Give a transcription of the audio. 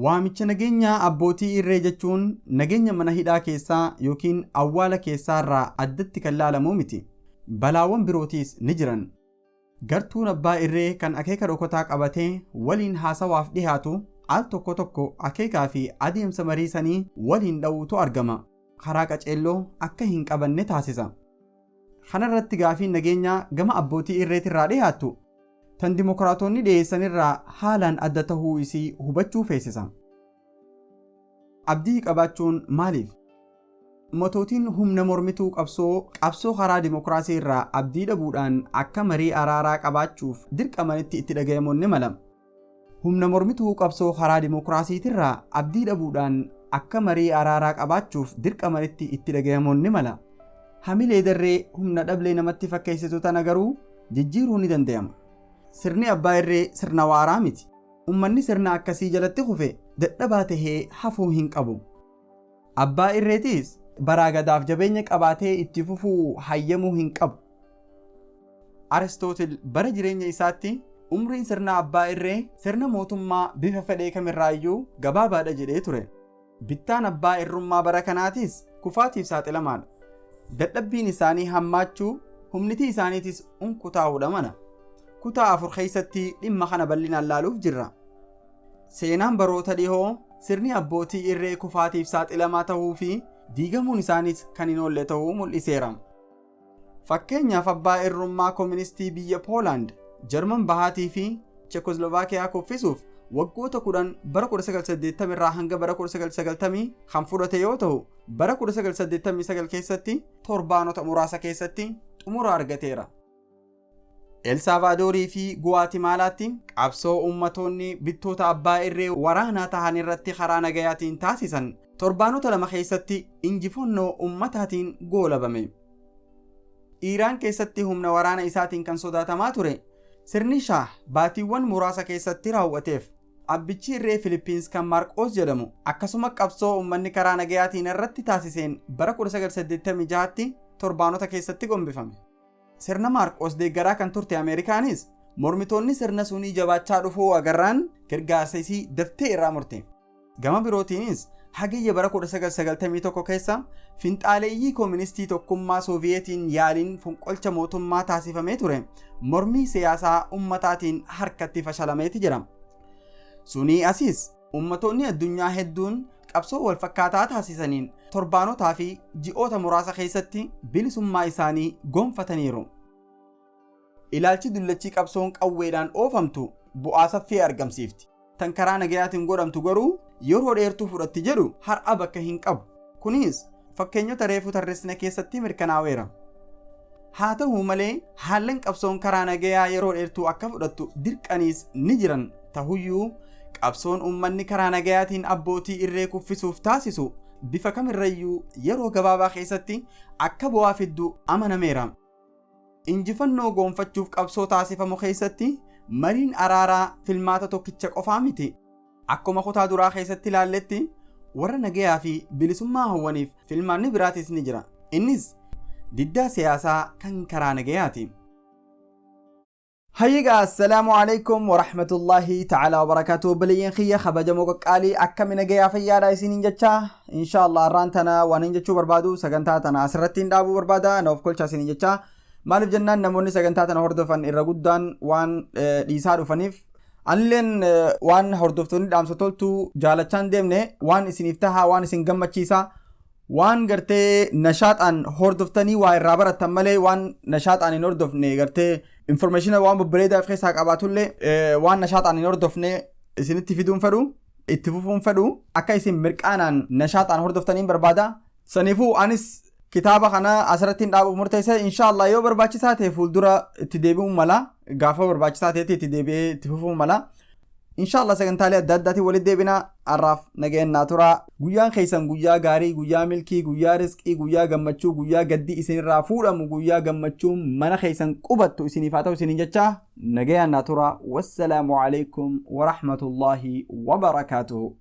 Waamicha nageenyaa abbootii irree jechuun nageenya mana hidhaa keessaa yookiin awwaala keessaarraa addatti kan laalamu miti. Balaawwan birootiis ni jiran. Gartuun abbaa irree kan akeeka dhokataa qabatee waliin haasawaaf dhihaatu al tokko tokko akeekaa fi adeemsa mariisanii waliin dha'uutu argama. Karaa qaceelloo akka hin qabanne taasisa. Kanarratti gaafiin nageenyaa gama abbootii irreetirraa dhihaattu tan dimokiraatonni dhiyeessanirraa haalaan adda tahuu isii hubachuu feesisa. Abdii qabaachuun maaliif? Mootootiin humna mormituu qabsoo karaa dimokiraasii irraa abdii dhabuudhaan akka marii araaraa qabaachuuf dirqamanitti itti dhagayamuun ni mala. Humna mormituu qabsoo karaa dimokiraasiitirraa abdii dhabuudhaan akka marii araaraa qabaachuuf dirqamanitti itti dhagayamuun ni mala. Hamilee darree humna dhablee namatti fakkeessitu tana garuu jijjiiruu ni danda'ama. Sirni abbaa irree sirna waaraa miti. Ummanni sirna akkasii jalatti kufe dadhabaa tahee hafuu hin qabu. Abbaa irreetiis baraagadaaf jabeenya qabaatee itti fufuu hayyamuu hin qabu. Aristootil bara jireenya isaatti umriin sirna abbaa irree sirna mootummaa bifa fedhee kamirraayyuu gabaabaadha jedhee ture. Bittaan abbaa irrummaa bara kanaatiis kufaatiif saaxilamaadha. Dadhabbiin isaanii hammaachuu humnitii isaaniitis unkutaa'uudha mana. Kutaa 4 keessatti dhimma kana bal'inaan laaluuf jirra. Seenaan baroota dhihoo sirni abbootii irree kufaatiif saaxilamaa tahuu fi diigamuun isaanis kan hin oolle tahuu mul'iseera. Fakkeenyaaf abbaa irrummaa kooministii biyya Poolaand, Jarman bahaatii fi Cheekoslovaakiyaa kuffisuuf waggoota 10 bara 1980 irraa hanga bara 1990 kan fudhate yoo ta'u, bara 1989 keessatti torbaanota muraasa keessatti xumura argateera. El Salvaadorii fi Guaatimaalaatti qabsoo ummatoonni bittoota abbaa irree waraanaa tahan irratti karaa nagayaatiin taasisan torbaanota 2 keessatti injifannoo ummataatiin goolabame. Iiraan keessatti humna waraana isaatiin kan sodaatamaa ture sirni Shaah baatiiwwan muraasa keessatti raawwateef abbichi irree Filipiins kan Maarqoos jedhamu akkasuma qabsoo ummanni karaa nagayaatiin irratti taasiseen bara 1986tti torbaanota keessatti gombifame. Sirna Maarqoos deeggaraa kan turte Ameerikaanis mormitoonni sirna sunii jabaachaa dhufuu agarraan gargaarsa isii daftee irraa murte. Gama birootiinis hagayya bara 1991 keessa finxaaleeyyii kooministii tokkummaa Sooviyeetiin yaaliin fonqolcha mootummaa taasifamee ture mormii siyaasaa ummataatiin harkatti fashalameeti jira. Sunii asiis ummatoonni addunyaa hedduun qabsoo wal fakkaataa taasisaniin torbaanotaa fi ji'oota muraasa keessatti bilisummaa isaanii gonfataniiru. Ilaalchi dullachii qabsoon qawweedhaan oofamtu bu'aa saffii argamsiifti. Tan karaa nagayaatiin godhamtu garuu yeroo dheertuu fudhatti jedhu har'a bakka hin qabu. Kunis fakkeenyota reefuu tarreessine keessatti mirkanaa'eera. Haa ta'u malee haallan qabsoon karaa nagayaa yeroo dheertuu akka fudhattu dirqaniis ni jiran tahuyyuu qabsoon ummanni karaa nagayaatiin abbootii irree kuffisuuf taasisu bifa kamirrayyuu yeroo gabaabaa keessatti akka bu'aa fiddu amanameera. Injifannoo goonfachuuf qabsoo taasifamu keessatti mariin araaraa filmaata tokkicha qofaa miti. Akkuma kutaa duraa keessatti ilaalletti warra nagayaa fi bilisummaa hawwaniif filmaanni biraatis ni jira. Innis diddaa siyaasaa kan karaa nagayaati. هيا السلام عليكم ورحمة الله تعالى وبركاته بلين خيا خبجمو قالي أكمل جيا فيا رايسين جتشا إن شاء الله رانتنا وننجتشو بربادو سجنتاتنا أسرتين دابو بربادا نوف كل شاسين جتشا مالف جنان نموني سجنتاتنا هردفن إرغودان وان ليسارو فنيف أنلين وان هردفتوني دام ستولتو جالتشان ديمني وان إسنفتها وان إسن جمتشيسا وان غرتي نشاط ان هردفتني واي رابر تملي وان نشاط ان هردفني غرتي information وان ببريدا في خيساك اباتولي وان نشاط ان هردفني اسن تفيدون فدو اتفوفون فدو اكا اسن مرقانان نشاط ان هردفتني بربادا سنيفو انس كتابه خنا اسرتين دابو مرتيسه ان شاء الله يو برباچساته فولدرا اتديبو ملا غافا برباچساته اتديبي تفوفون ملا إن شاء الله سجنتالي داداتي ولد ديبنا عرف نجين ناتورا غويان خيسان غويا غاري غويا ملكي غويا رزقي غويا غمچو غويا غدي اسين رافودا مو غويا غمچو من خيسان قبتو اسين فاتو اسين جچا نجين ناتورا والسلام عليكم ورحمة الله وبركاته